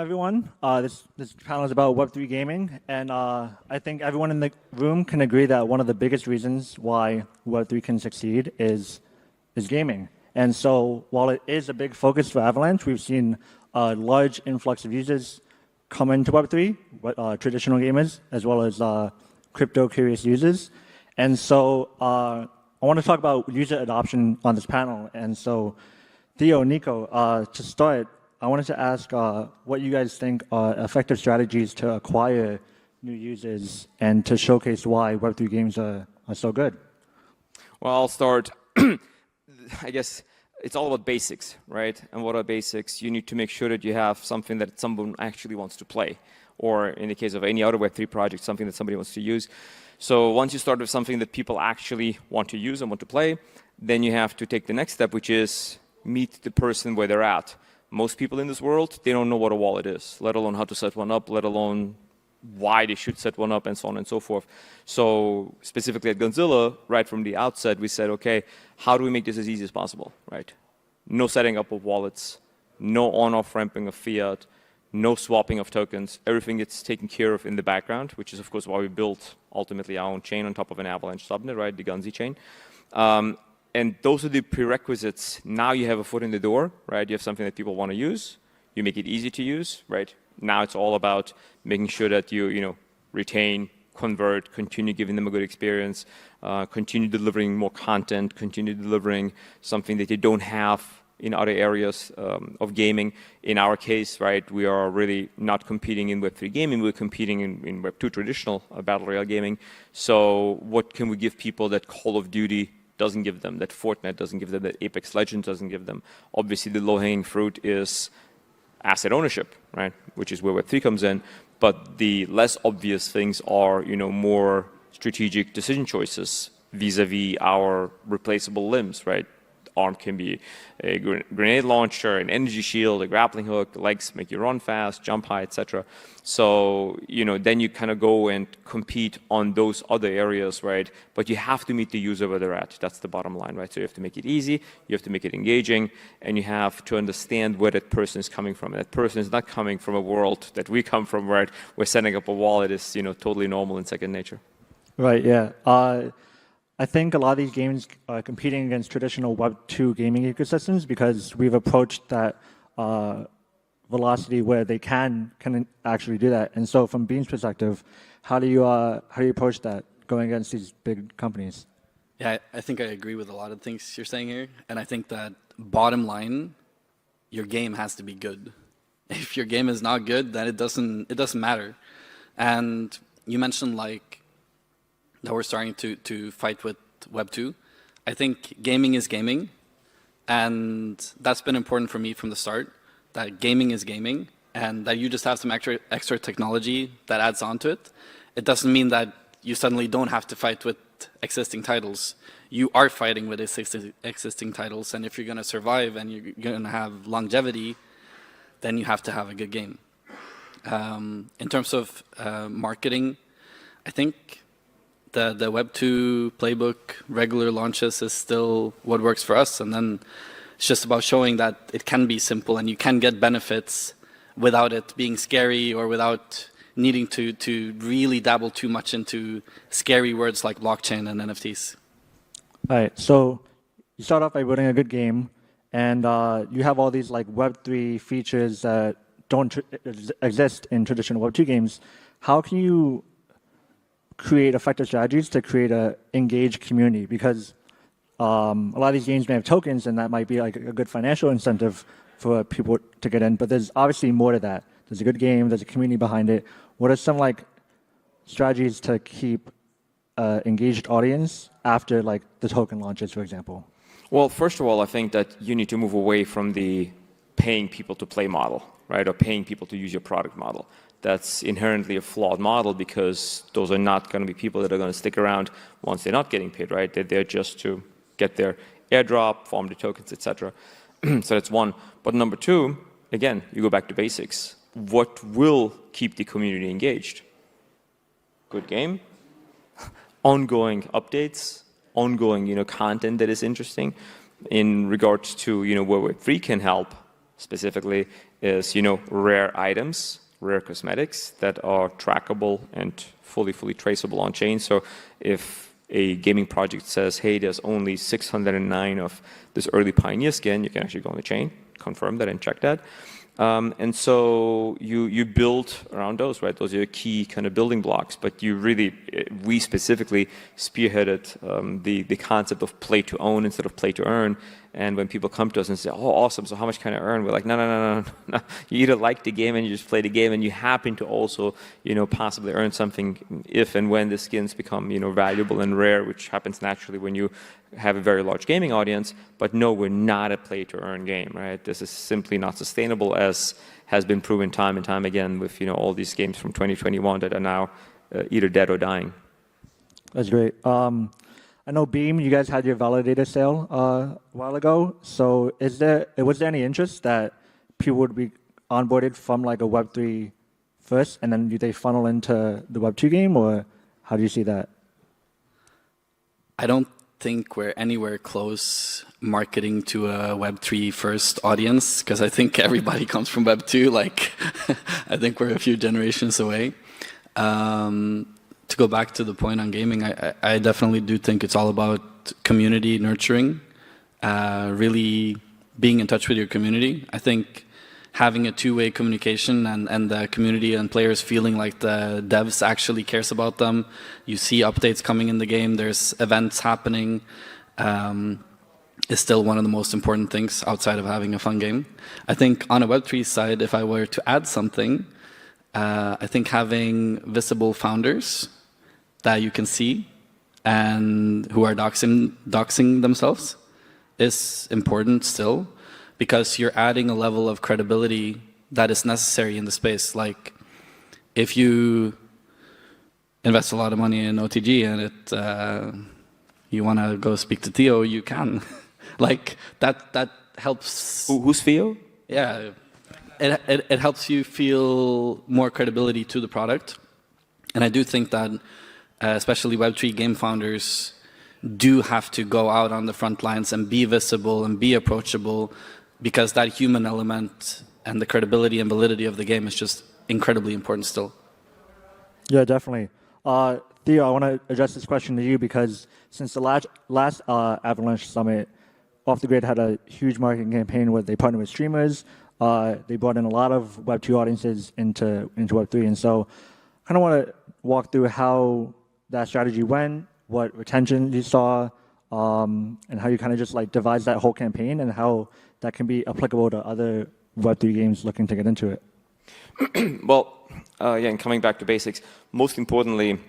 everyone. This panel is about Web3 gaming, and I think everyone in the room can agree that one of the biggest reasons why Web3 can succeed is gaming. And so while it is a big focus for Avalanche, we've seen a large influx of users come into Web3, traditional gamers, as well as crypto-curious users. And so I want to talk about user adoption on this panel. And so Theo, Nico, to start, I wanted to ask what you guys think are effective strategies to acquire new users and to showcase why Web3 games are so good. Well, I'll start. I guess it's all about basics, right? And what are basics? You need to make sure that you have something that someone actually wants to play, or in the case of any other Web3 project, something that somebody wants to use. So once you start with something that people actually want to use and want to play, then you have to take the next step, which is meet the person where they're at. Most people in this world, they don't know what a wallet is, let alone how to set one up, let alone why they should set one up, and so on and so forth. So specifically at Gunzilla, right from the outset, we said, okay, how do we make this as easy as possible, right? No setting up of wallets, no on-off ramping of fiat, no swapping of tokens. Everything gets taken care of in the background, which is, of course, why we built ultimately our own chain on top of an Avalanche subnet, right, the Gunzi chain. And those are the prerequisites. Now you have a foot in the door, right? You have something that people want to use. You make it easy to use, right? Now it's all about making sure that you retain, convert, continue giving them a good experience, continue delivering more content, continue delivering something that they don't have in other areas of gaming. In our case, right, we are really not competing in Web3 gaming, we're competing in Web2 traditional Battle Royale gaming. So what can we give people that Call of Duty doesn't give them, that Fortnite doesn't give them, that Apex Legends doesn't give them? Obviously, the low-hanging fruit is asset ownership, right, which is where Web3 comes in. But the less obvious things are, more strategic decision choices vis-a-vis our replaceable limbs, right? Arm can be a grenade launcher, an energy shield, a grappling hook, legs make you run fast, jump high, etc. So, then you kind of go and compete on those other areas, right? But you have to meet the user where they're at. That's the bottom line, right? So you have to make it easy, you have to make it engaging, and you have to understand where that person is coming from. And that person is not coming from a world that we come from, right? Where setting up a wallet is, totally normal and second nature. Right, yeah. I think a lot of these games are competing against traditional Web2 gaming ecosystems because we've approached that velocity where they can actually do that. And so from Beam's perspective, how do you approach that going against these big companies? Yeah, I think I agree with a lot of things you're saying here. And I think that bottom line, your game has to be good. If your game is not good, then it doesn't matter. And you mentioned that we're starting to fight with Web2. I think gaming is gaming, and that's been important for me from the start, that gaming is gaming, and that you just have some extra technology that adds on to it. It doesn't mean that you suddenly don't have to fight with existing titles. You are fighting with existing titles, and if you're going to survive and you're going to have longevity, then you have to have a good game. In terms of marketing, I think the Web2 playbook, regular launches is still what works for us. And then it's just about showing that it can be simple and you can get benefits without it being scary or without needing to really dabble too much into scary words like blockchain and NFTs. All right, so you start off by building a good game, and you have all these Web3 features that don't exist in traditional Web2 games. How can you create effective strategies to create an engaged community? Because a lot of these games may have tokens, and that might be a good financial incentive for people to get in. But there's obviously more to that. There's a good game, there's a community behind it. What are some strategies to keep engaged audience after the token launches, for example? Well, first of all, I think that you need to move away from the paying people to play model, right, or paying people to use your product model. That's inherently a flawed model because those are not going to be people that are going to stick around once they're not getting paid, right? They're there just to get their airdrop, farm the tokens, etc. So that's one. But number two, again, you go back to basics. What will keep the community engaged? Good game, ongoing updates, ongoing content that is interesting. In regards to where Web3 can help, specifically is, rare items, rare cosmetics that are trackable and fully traceable on chain. So if a gaming project says, hey, there's only 609 of this early Pioneer skin, you can actually go on the chain, confirm that and check that. And so you build around those, right? Those are your key kind of building blocks. But we specifically spearheaded the concept of play to own instead of play to earn. And when people come to us and say, oh, awesome, so how much can I earn? We're like, no. You either like the game and you just play the game, and you happen to also, possibly earn something if and when the skins become, valuable and rare, which happens naturally when you have a very large gaming audience. But no, we're not a play to earn game, right? This is simply not sustainable, as has been proven time and time again with, all these games from 2021 that are now either dead or dying. That's great. I know Beam, you guys had your validator sale a while ago. So was there any interest that people would be onboarded from like a Web3 first, and then do they funnel into the Web2 game, or how do you see that? I don't think we're anywhere close marketing to a Web3 first audience, because I think everybody comes from Web2. Like, I think we're a few generations away. To go back to the point on gaming, I definitely do think it's all about community nurturing, really being in touch with your community. I think having a two-way communication and the community and players feeling like the devs actually cares about them. You see updates coming in the game, there's events happening, is still one of the most important things outside of having a fun game. I think on a Web3 side, if I were to add something, I think having visible founders that you can see and who are doxing themselves is important still, because you're adding a level of credibility that is necessary in the space. Like, if you invest a lot of money in OTG and you want to go speak to Theo, you can. Like, that helps. Who's Theo? Yeah. It helps you feel more credibility to the product. And I do think that especially Web3 game founders do have to go out on the front lines and be visible and be approachable, because that human element and the credibility and validity of the game is just incredibly important still. Yeah, definitely. Theo, I want to address this question to you, because since the last Avalanche Summit, Off the Grid had a huge marketing campaign where they partnered with streamers. They brought in a lot of Web2 audiences into Web3. And so I kind of want to walk through how that strategy went, what retention you saw, and how you kind of just like devised that whole campaign, and how that can be applicable to other Web3 games looking to get into it. Well, and coming back to basics, most importantly,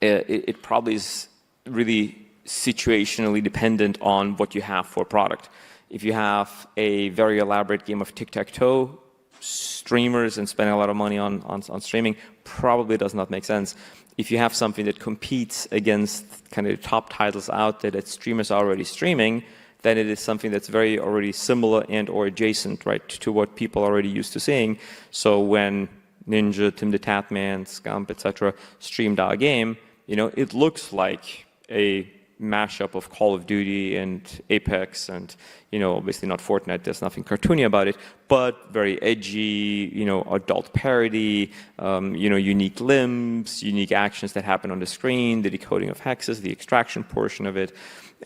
it probably is really situationally dependent on what you have for a product. If you have a very elaborate game of tic-tac-toe, streamers and spending a lot of money on streaming probably does not make sense. If you have something that competes against kind of the top titles out there that streamers are already streaming, then it is something that's very already similar and or adjacent, right, to what people are already used to seeing. So when Ninja, Tim the Tatman, Scump, etc. streamed our game, it looks like a mashup of Call of Duty and Apex, and obviously not Fortnite, there's nothing cartoony about it, but very edgy, adult parody, unique limbs, unique actions that happen on the screen, the decoding of hexes, the extraction portion of it,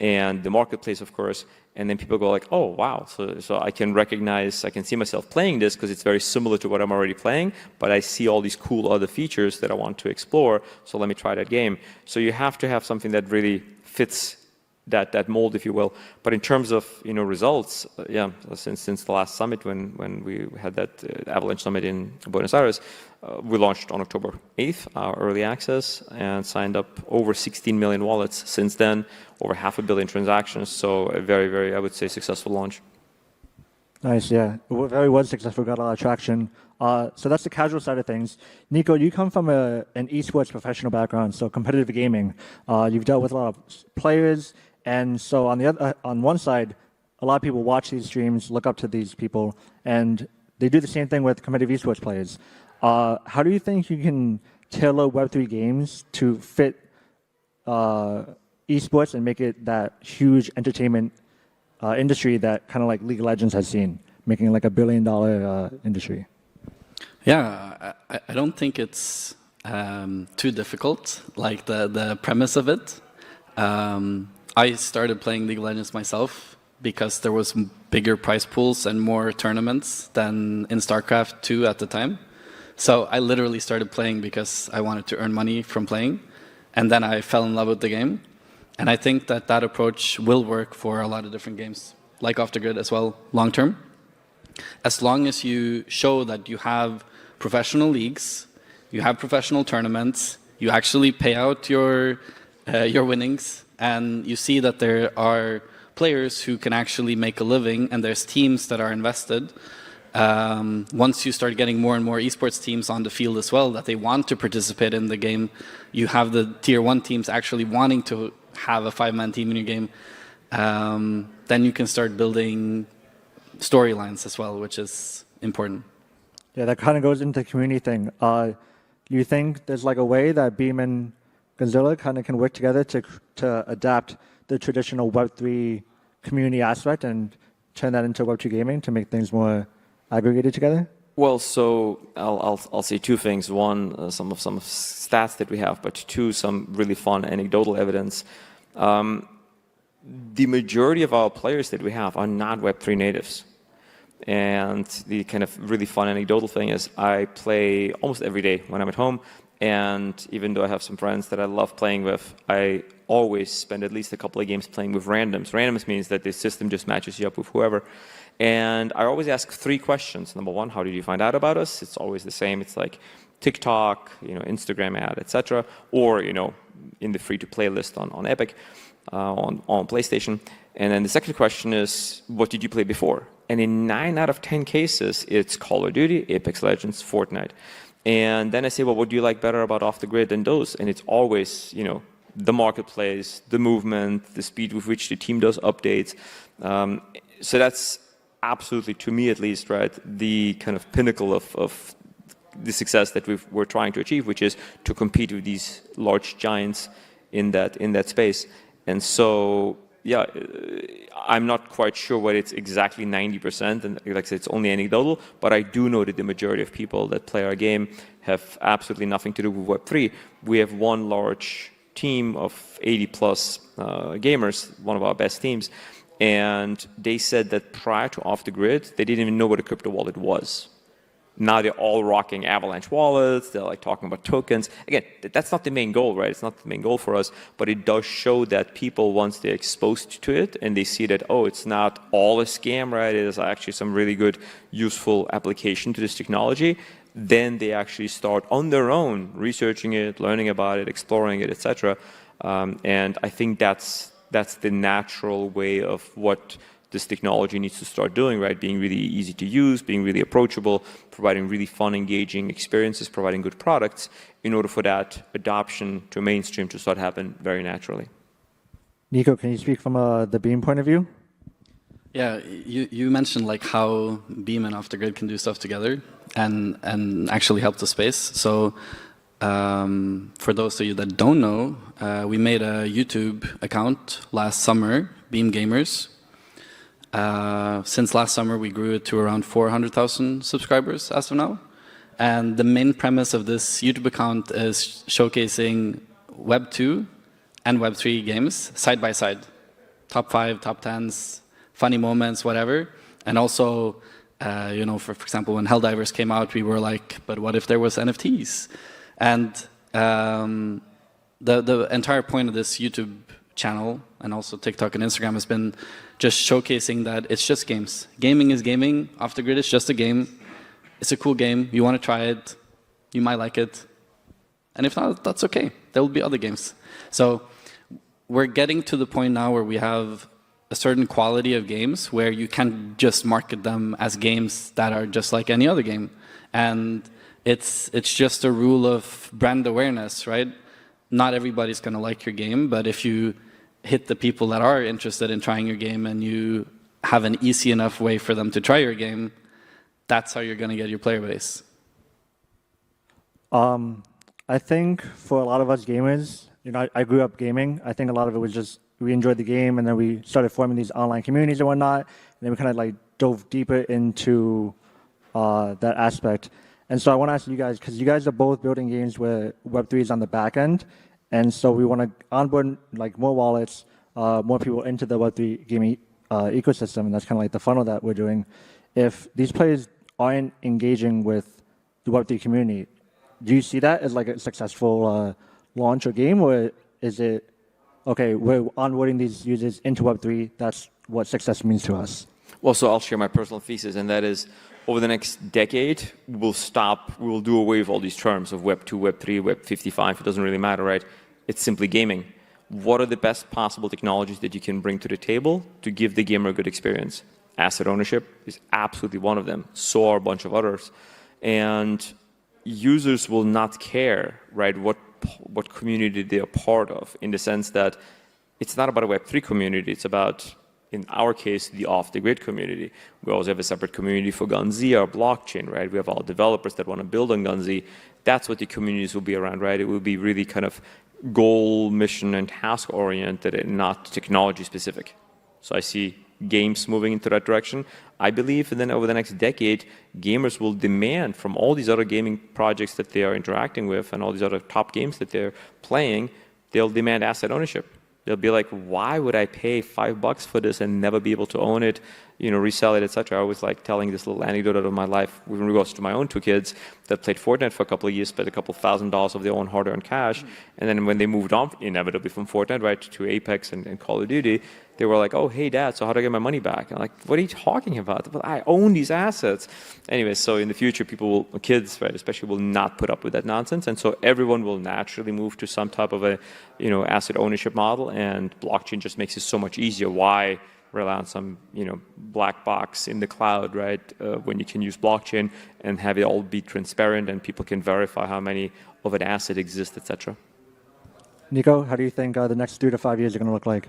and the marketplace, of course. And then people go like, oh wow, so I can see myself playing this because it's very similar to what I'm already playing, but I see all these cool other features that I want to explore, so let me try that game. So you have to have something that really fits that mold, if you will. But in terms of results, since the last summit, when we had that Avalanche Summit in Buenos Aires, we launched on October 8th our early access and signed up over 16 million wallets since then, over 500 million transactions. So a very, very, I would say, successful launch. Nice, yeah. It very was successful, got a lot of traction. So that's the casual side of things. Nico, you come from an esports professional background, so competitive gaming. You've dealt with a lot of players, and so on one side, a lot of people watch these streams, look up to these people, and they do the same thing with competitive esports players. How do you think you can tailor Web3 games to fit esports and make it that huge entertainment industry that kind of like League of Legends has seen? making like $1 billion industry? Yeah, I don't think it's too difficult, like the premise of it. I started playing League of Legends myself because there was bigger prize pools and more tournaments than in StarCraft 2 at the time. So I literally started playing because I wanted to earn money from playing, and then I fell in love with the game. And I think that that approach will work for a lot of different games, like Off the Grid as well, long term. As long as you show that you have professional leagues, you have professional tournaments, you actually pay out your winnings, and you see that there are players who can actually make a living, and there's teams that are invested. Once you start getting more and more esports teams on the field as well, that they want to participate in the game, you have the tier 1 teams actually wanting to have a 5-man team in your game, then you can start building storylines as well, which is important. Yeah, that kind of goes into the community thing. You think there's like a way that Beam and Gunzilla kind of can work together to adapt the traditional Web3 community aspect and turn that into Web2 gaming to make things more aggregated together? Well, so I'll say two things. One, some stats that we have, but two, some really fun anecdotal evidence. The majority of our players that we have are not Web3 natives. And the kind of really fun anecdotal thing is I play almost every day when I'm at home. And even though I have some friends that I love playing with, I always spend at least a couple of games playing with randoms. Randoms means that the system just matches you up with whoever. And I always ask 3 questions. Number 1, how did you find out about us? It's always the same. It's like TikTok, Instagram ad, etc. Or, in the free-to-play list on Epic, on PlayStation. And then the second question is, what did you play before? And in 9 out of 10 cases, it's Call of Duty, Apex Legends, Fortnite. And then I say, well, what do you like better about Off the Grid than those? And it's always, the marketplace, the movement, the speed with which the team does updates. So that's absolutely, to me at least, right, the kind of pinnacle of the success that we're trying to achieve, which is to compete with these large giants in that space. And so, yeah, I'm not quite sure what it's exactly 90%, and like I said, it's only anecdotal, but I do know that the majority of people that play our game have absolutely nothing to do with Web3. We have one large team of 80 plus gamers, one of our best teams, and they said that prior to Off the Grid, they didn't even know what a crypto wallet was. Now they're all rocking Avalanche wallets, they're like talking about tokens. Again, that's not the main goal, right? It's not the main goal for us, but it does show that people, once they're exposed to it and they see that, oh, it's not all a scam, right? It is actually some really good, useful application to this technology, then they actually start on their own researching it, learning about it, exploring it, etc. And I think that's the natural way of what this technology needs to start doing, right? Being really easy to use, being really approachable, providing really fun, engaging experiences, providing good products in order for that adoption to mainstream to start happen very naturally. Nico, can you speak from the Beam point of view? Yeah, you mentioned like how Beam and Off the Grid can do stuff together and actually help the space. So for those of you that don't know, we made a YouTube account last summer, Beam Gamers. Since last summer, we grew it to around 400,000 subscribers as of now. And the main premise of this YouTube account is showcasing Web 2 and Web 3 games side by side. Top 5, top 10s, funny moments, whatever. And also, for example, when Helldivers came out, we were like, but what if there was NFTs? And the entire point of this YouTube channel and also TikTok and Instagram has been just showcasing that it's just games. Gaming is gaming. Off the Grid is just a game. It's a cool game. You want to try it. You might like it. And if not, that's okay. There will be other games. So we're getting to the point now where we have a certain quality of games where you can just market them as games that are just like any other game. And it's just a rule of brand awareness, right? Not everybody's going to like your game, but if you hit the people that are interested in trying your game and you have an easy enough way for them to try your game, that's how you're going to get your player base. I think for a lot of us gamers, I grew up gaming. I think a lot of it was just we enjoyed the game, and then we started forming these online communities and whatnot. And then we kind of like dove deeper into that aspect. And so I want to ask you guys, because you guys are both building games where Web3 is on the back end, and so we want to onboard like more wallets, more people into the Web3 gaming ecosystem, and that's kind of like the funnel that we're doing. If these players aren't engaging with the Web3 community, do you see that as like a successful launch or game, or is it, okay, we're onboarding these users into Web3, that's what success means to us? Well, so I'll share my personal thesis, and that is, over the next decade, we'll do away with all these terms of Web 2, Web 3, Web 55, it doesn't really matter, right? It's simply gaming. What are the best possible technologies that you can bring to the table to give the gamer a good experience? Asset ownership is absolutely one of them. So are a bunch of others. And users will not care, right, what community they're part of, in the sense that it's not about a Web3 community, it's about, in our case, the off-the-grid community. We also have a separate community for Gunzilla, blockchain, right? We have all developers that want to build on Gunzilla. That's what the communities will be around, right? It will be really kind of goal, mission, and task-oriented and not technology-specific. So I see games moving into that direction. I believe, and then over the next decade, gamers will demand from all these other gaming projects that they are interacting with and all these other top games that they're playing, they'll demand asset ownership. They'll be like, why would I pay $5 for this and never be able to own it, you know, resell it, etc. I always like telling this little anecdote out of my life with regards to my own two kids that played Fortnite for a couple of years, spent a couple $1,000s of their own hard-earned cash, and then when they moved on, inevitably from Fortnite, right, to Apex and Call of Duty, they were like, oh, hey, Dad, so how do I get my money back? I'm like, what are you talking about? Well, I own these assets. Anyway, so in the future, kids, right, especially, will not put up with that nonsense, and so everyone will naturally move to some type of a, you know, asset ownership model, and blockchain just makes it so much easier. Why rely on some, you know, black box in the cloud, right, when you can use blockchain and have it all be transparent and people can verify how many of an asset exists, etc. Nico, how do you think the next 3 to 5 years are going to look like?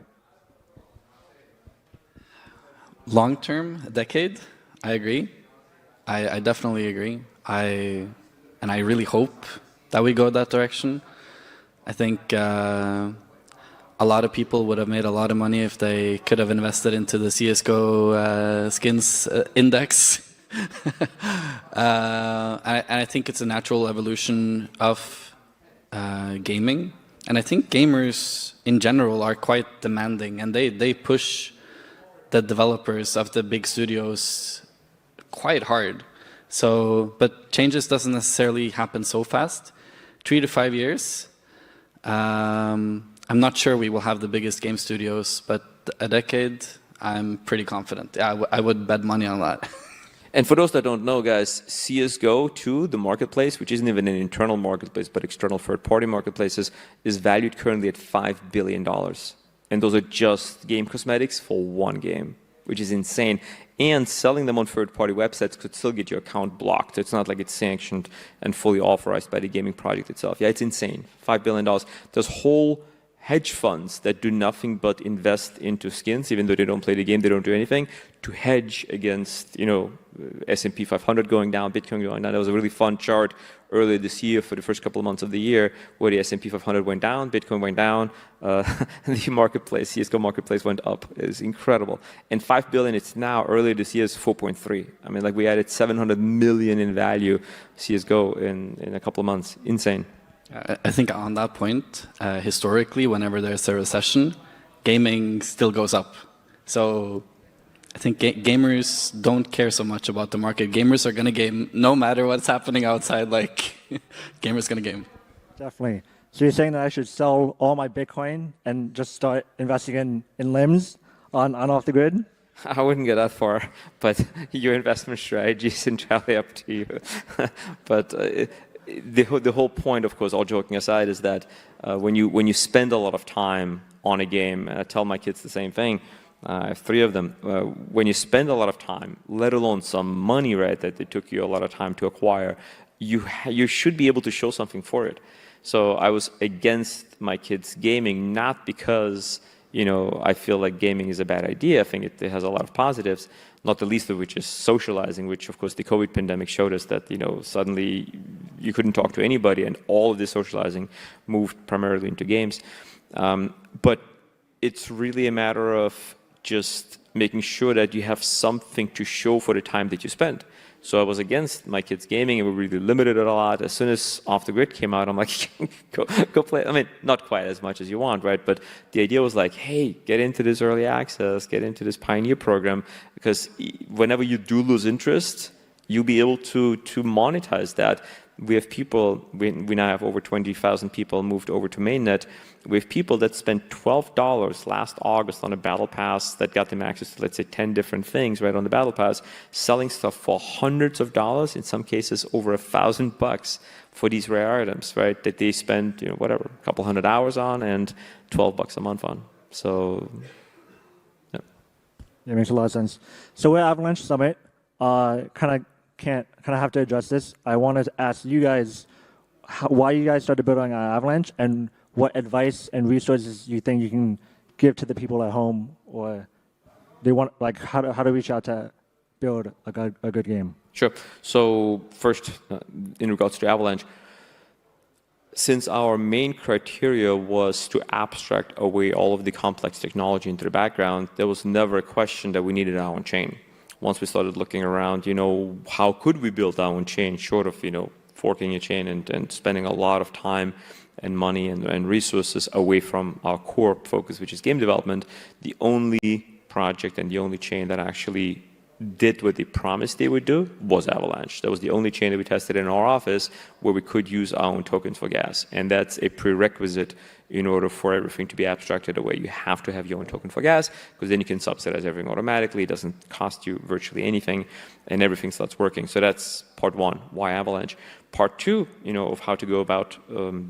Long term, a decade, I agree. I definitely agree. And I really hope that we go that direction. I think a lot of people would have made a lot of money if they could have invested into the CSGO skins index. And I think it's a natural evolution of gaming. And I think gamers in general are quite demanding, and they push the developers of the big studios quite hard. So, but changes doesn't necessarily happen so fast. 3 to 5 years. I'm not sure we will have the biggest game studios, but a decade, I'm pretty confident. Yeah, I would bet money on that. And for those that don't know, guys, CSGO 2, the marketplace, which isn't even an internal marketplace, but external third-party marketplaces, is valued currently at $5 billion. And those are just game cosmetics for one game, which is insane. And selling them on third-party websites could still get your account blocked. It's not like it's sanctioned and fully authorized by the gaming project itself. Yeah, it's insane. $5 billion. There's whole hedge funds that do nothing but invest into skins, even though they don't play the game, they don't do anything, to hedge against, you know, S&P 500 going down, Bitcoin going down. There was a really fun chart earlier this year for the first couple of months of the year where the S&P 500 went down, Bitcoin went down, the marketplace, CSGO marketplace went up. It's incredible. And 5 billion, it's now, earlier this year, is 4.3. I mean, like, we added 700 million in value CSGO in a couple of months. Insane. I think on that point, historically, whenever there's a recession, gaming still goes up. So I think gamers don't care so much about the market. Gamers are going to game no matter what's happening outside. Like, gamers going to game. Definitely. So you're saying that I should sell all my Bitcoin and just start investing in limbs on off the grid? I wouldn't get that far, but your investment strategy is entirely up to you. But the whole point, of course, all joking aside, is that when you spend a lot of time on a game, and I tell my kids the same thing, I have 3 of them, when you spend a lot of time, let alone some money, right, that it took you a lot of time to acquire, you should be able to show something for it. So I was against my kids gaming, not because, you know, I feel like gaming is a bad idea. I think it has a lot of positives, not the least of which is socializing, which, of course, the COVID pandemic showed us that, you know, suddenly you couldn't talk to anybody, and all of this socializing moved primarily into games. But it's really a matter of just making sure that you have something to show for the time that you spend. So I was against my kids gaming, and we really limited it a lot. As soon as Off the Grid came out, I'm like, go play. I mean, not quite as much as you want, right? But the idea was like, hey, get into this early access, get into this Pioneer program, because whenever you do lose interest, you'll be able to monetize that. We have people, we now have over 20,000 people moved over to mainnet. We have people that spent $12 last August on a battle pass that got them access to, let's say, 10 different things right on the battle pass, selling stuff for hundreds of dollars, in some cases over $1,000 for these rare items, right? That they spend, whatever, a couple hundred hours on and $12 a month on. So, yeah. It makes a lot of sense. So we're at Avalanche Summit. Kind of have to address this. I wanted to ask you guys why you guys started building on Avalanche, and what advice and resources you think you can give to the people at home, or they want, like, how to reach out to build a good game. Sure. So first, in regards to Avalanche, since our main criteria was to abstract away all of the complex technology into the background, there was never a question that we needed our own chain. Once we started looking around, how could we build our own chain short of, forking a chain and spending a lot of time and money and resources away from our core focus, which is game development. The only project and the only chain that actually did what they promised they would do was Avalanche. That was the only chain that we tested in our office where we could use our own tokens for gas. And that's a prerequisite in order for everything to be abstracted away. You have to have your own token for gas, because then you can subsidize everything automatically. It doesn't cost you virtually anything, and everything starts working. So that's part one, why Avalanche. Part two, of how to go about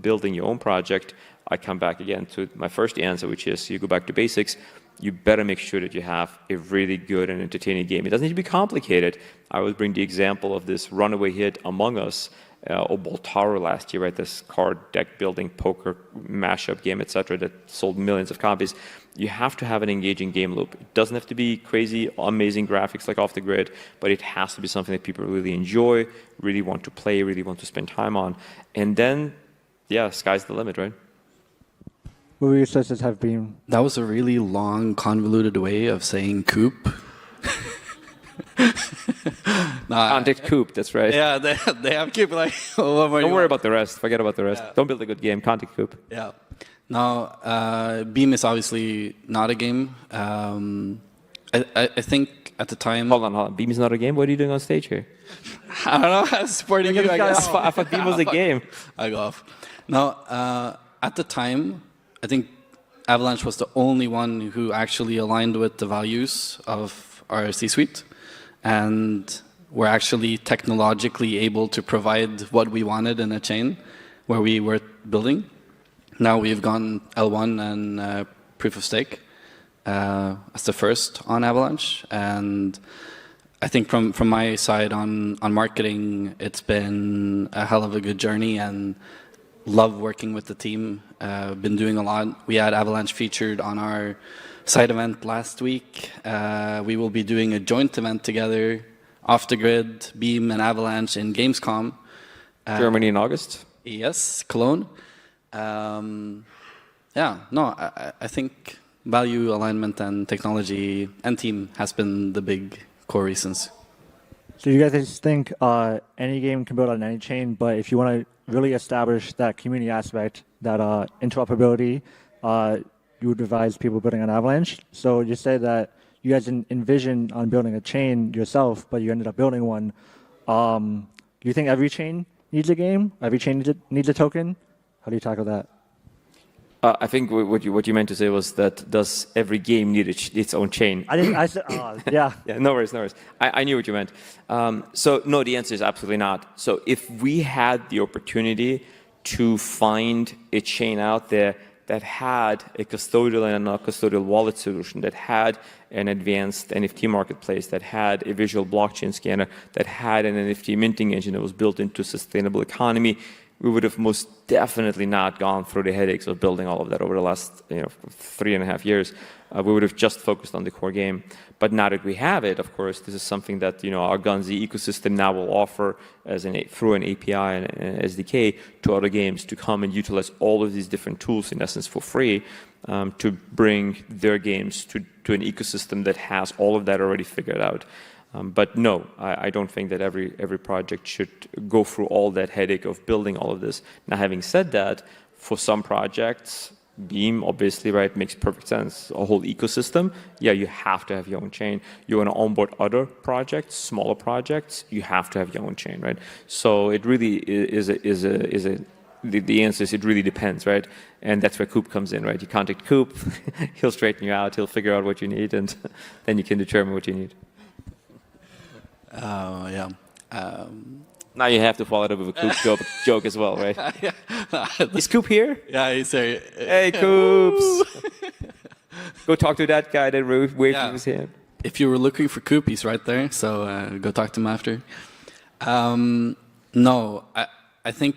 building your own project, I come back again to my first answer, which is you go back to basics. You better make sure that you have a really good and entertaining game. It doesn't need to be complicated. I always bring the example of this runaway hit Among Us or Boltaro last year, right? This card deck building, poker mashup game, etc., that sold millions of copies. You have to have an engaging game loop. It doesn't have to be crazy, amazing graphics like Off the Grid, but it has to be something that people really enjoy, really want to play, really want to spend time on. And then, yeah, sky's the limit, right? What resources have been? That was a really long, convoluted way of saying coop. Context coop, that's right. Yeah, they have coop. Like, don't worry about the rest. Forget about the rest. Yeah. Don't build a good game. Context coop. Yeah. Now, Beam is obviously not a game. I think at the time. Hold on. Beam is not a game. What are you doing on stage here? I don't know. I'm supporting you. I guess. I thought Beam was a game. I go off. Now, at the time, I think Avalanche was the only one who actually aligned with the values of our C-suite, and we're actually technologically able to provide what we wanted in a chain where we were building. Now we've gone L1 and proof of stake as the first on Avalanche, and I think from my side on marketing, it's been a hell of a good journey, and love working with the team. Been doing a lot. We had Avalanche featured on our side event last week. We will be doing a joint event together, Off the Grid, Beam, and Avalanche in Gamescom. Germany in August? Yes, Cologne. I think value alignment and technology and team has been the big core reasons. So you guys think any game can build on any chain, but if you want to really establish that community aspect, that interoperability, you would advise people building on Avalanche. So you say that you guys envision on building a chain yourself, but you ended up building one. Do you think every chain needs a game? Every chain needs a token? How do you tackle that? I think what you meant to say was that does every game need its own chain? I said, yeah. Yeah, no worries. I knew what you meant. So no, the answer is absolutely not. So if we had the opportunity to find a chain out there that had a custodial and a non-custodial wallet solution, that had an advanced NFT marketplace, that had a visual blockchain scanner, that had an NFT minting engine that was built into a sustainable economy, we would have most definitely not gone through the headaches of building all of that over the last 3.5 years. We would have just focused on the core game. But now that we have it, of course, this is something that our Gunzilla ecosystem now will offer through an API and an SDK to other games to come and utilize all of these different tools in essence for free. to bring their games to an ecosystem that has all of that already figured out. But no, I don't think that every project should go through all that headache of building all of this. Now, having said that, for some projects, Beam, obviously, right, makes perfect sense. A whole ecosystem, yeah, you have to have your own chain. You want to onboard other projects, smaller projects, you have to have your own chain, right? So it really the answer is it really depends, right? And that's where Coop comes in, right? You contact Coop, he'll straighten you out, he'll figure out what you need, and then you can determine what you need. Yeah. Now you have to follow it up with a Coop joke as well, right? Is Coop here? Yeah, he's there. Hey, Coops! Go talk to that guy that waved his hand. If you were looking for Coop, he's right there, so go talk to him after. No, I think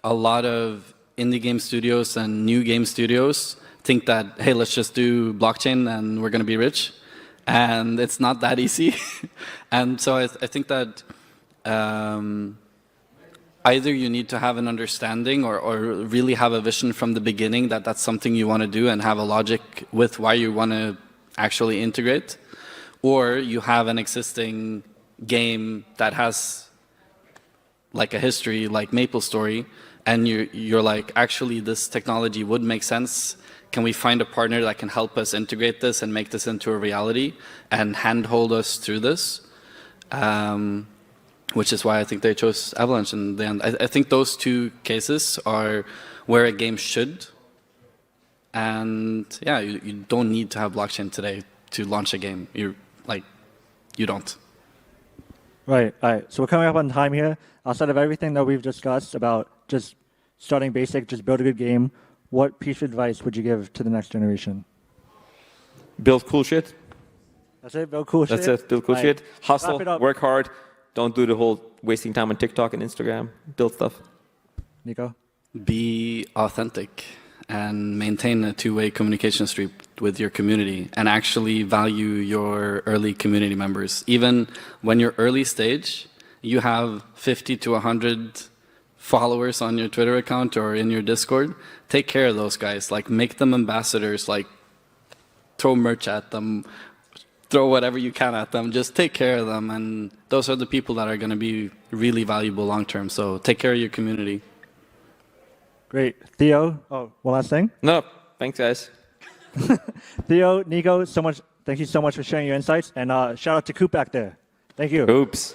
a lot of indie game studios and new game studios think that, hey, let's just do blockchain and we're going to be rich. And it's not that easy. And so I think that either you need to have an understanding or really have a vision from the beginning that that's something you want to do and have a logic with why you want to actually integrate, or you have an existing game that has like a history like MapleStory, and you're like, actually this technology would make sense. Can we find a partner that can help us integrate this and make this into a reality and handhold us through this? Which is why I think they chose Avalanche in the end. I think those two cases are where a game should. And yeah, you don't need to have blockchain today to launch a game. You don't. Right. All right. So we're coming up on time here. Outside of everything that we've discussed about just starting basic, just build a good game, what piece of advice would you give to the next generation? Build cool shit. That's it. Build cool shit. That's it. Build cool shit. Hustle. Work hard. Don't do the whole wasting time on TikTok and Instagram. Build stuff. Nico? Be authentic and maintain a two-way communication stream with your community and actually value your early community members. Even when you're early stage, you have 50 to 100 followers on your Twitter account or in your Discord. Take care of those guys. Like, make them ambassadors. Like, throw merch at them. Throw whatever you can at them. Just take care of them. And those are the people that are going to be really valuable long term. So take care of your community. Great. Theo? Oh, one last thing? No, thanks, guys. Theo, Nico, thank you so much for sharing your insights. And shout out to Coop back there. Thank you. Oops.